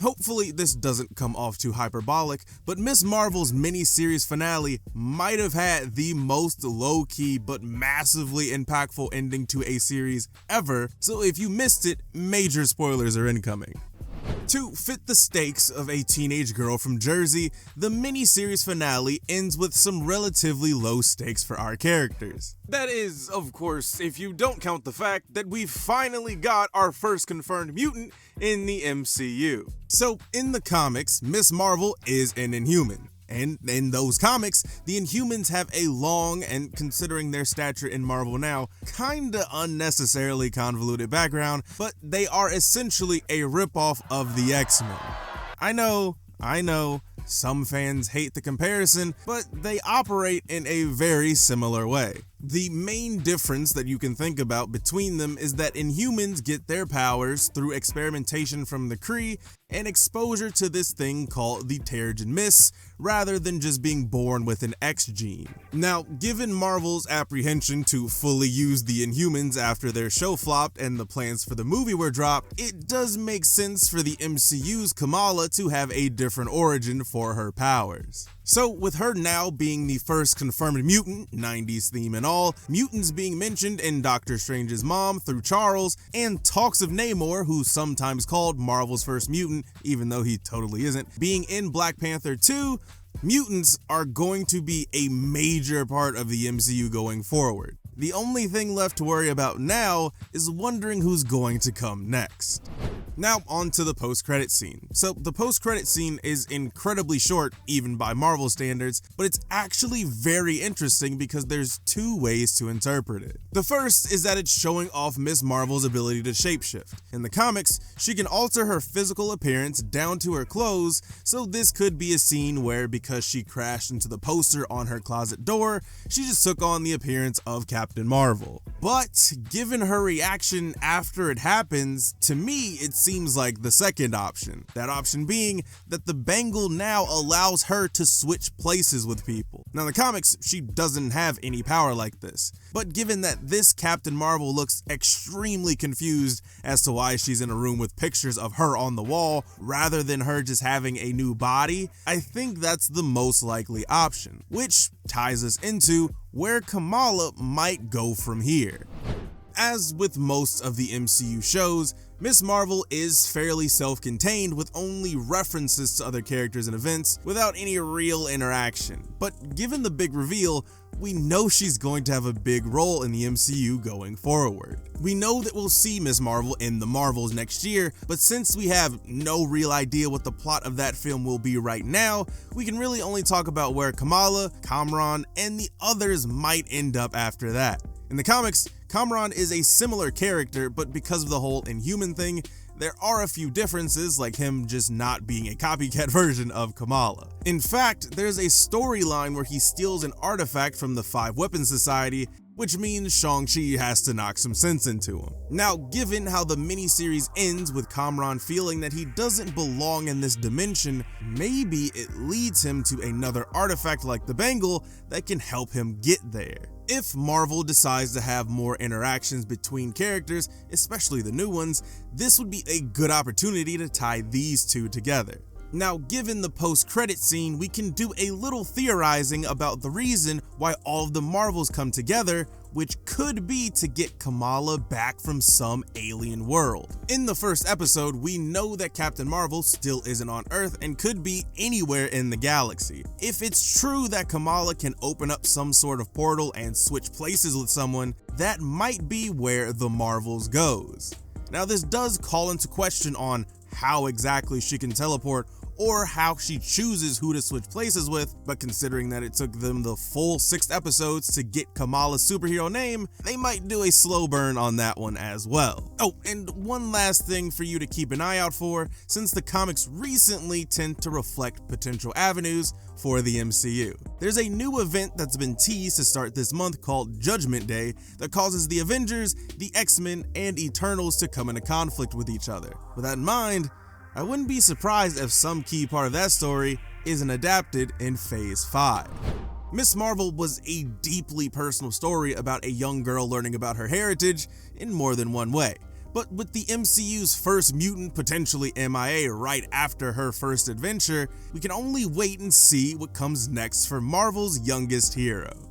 Hopefully this doesn't come off too hyperbolic, but Ms. Marvel's mini-series finale might have had the most low-key but massively impactful ending to a series ever, so if you missed it, major spoilers are incoming. To fit the stakes of a teenage girl from Jersey, the mini-series finale ends with some relatively low stakes for our characters. That is, of course, if you don't count the fact that we finally got our first confirmed mutant in the MCU. So, in the comics, Ms. Marvel is an Inhuman. And in those comics, the Inhumans have a long, and considering their stature in Marvel now, kinda unnecessarily convoluted background, but they are essentially a ripoff of the X-Men. I know, some fans hate the comparison, but they operate in a very similar way. The main difference that you can think about between them is that Inhumans get their powers through experimentation from the Kree and exposure to this thing called the Terrigen Mist, rather than just being born with an X gene. Now, given Marvel's apprehension to fully use the Inhumans after their show flopped and the plans for the movie were dropped, it does make sense for the MCU's Kamala to have a different origin for her powers. So, with her now being the first confirmed mutant, 90s theme and all, mutants being mentioned in Doctor Strange's mom through Charles, and talks of Namor, who's sometimes called Marvel's first mutant, even though he totally isn't, being in Black Panther 2, mutants are going to be a major part of the MCU going forward. The only thing left to worry about now is wondering who's going to come next. Now on to the post-credit scene. So the post-credit scene is incredibly short, even by Marvel standards, but it's actually very interesting because there's two ways to interpret it. The first is that it's showing off Ms. Marvel's ability to shapeshift. In the comics, she can alter her physical appearance down to her clothes, so this could be a scene where, because she crashed into the poster on her closet door, she just took on the appearance of Captain Marvel. But given her reaction after it happens, to me it seems like the second option. That option being that the bangle now allows her to switch places with people. Now in the comics, she doesn't have any power like this, but given that this Captain Marvel looks extremely confused as to why she's in a room with pictures of her on the wall rather than her just having a new body, I think that's the most likely option, which ties us into where Kamala might go from here. As with most of the MCU shows, Ms. Marvel is fairly self-contained with only references to other characters and events without any real interaction. But given the big reveal, we know she's going to have a big role in the MCU going forward. We know that we'll see Ms. Marvel in the Marvels next year, but since we have no real idea what the plot of that film will be right now, we can really only talk about where Kamala, Kamran, and the others might end up after that. In the comics, Kamran is a similar character, but because of the whole Inhuman thing, there are a few differences, like him just not being a copycat version of Kamala. In fact, there's a storyline where he steals an artifact from the Five Weapons Society, which means Shang-Chi has to knock some sense into him. Now, given how the miniseries ends with Kamran feeling that he doesn't belong in this dimension, maybe it leads him to another artifact like the bangle that can help him get there. If Marvel decides to have more interactions between characters, especially the new ones, this would be a good opportunity to tie these two together. Now, given the post-credit scene, we can do a little theorizing about the reason why all of the Marvels come together, which could be to get Kamala back from some alien world. In the first episode, we know that Captain Marvel still isn't on Earth and could be anywhere in the galaxy. If it's true that Kamala can open up some sort of portal and switch places with someone, that might be where the Marvels goes. Now, this does call into question on how exactly she can teleport or how she chooses who to switch places with, but considering that it took them the full 6 episodes to get Kamala's superhero name, they might do a slow burn on that one as well. Oh, and one last thing for you to keep an eye out for, since the comics recently tend to reflect potential avenues for the MCU. There's a new event that's been teased to start this month called Judgment Day that causes the Avengers, the X-Men, and Eternals to come into conflict with each other. With that in mind, I wouldn't be surprised if some key part of that story isn't adapted in Phase 5. Ms. Marvel was a deeply personal story about a young girl learning about her heritage in more than one way, But with the MCU's first mutant potentially MIA right after her first adventure, we can only wait and see what comes next for Marvel's youngest hero.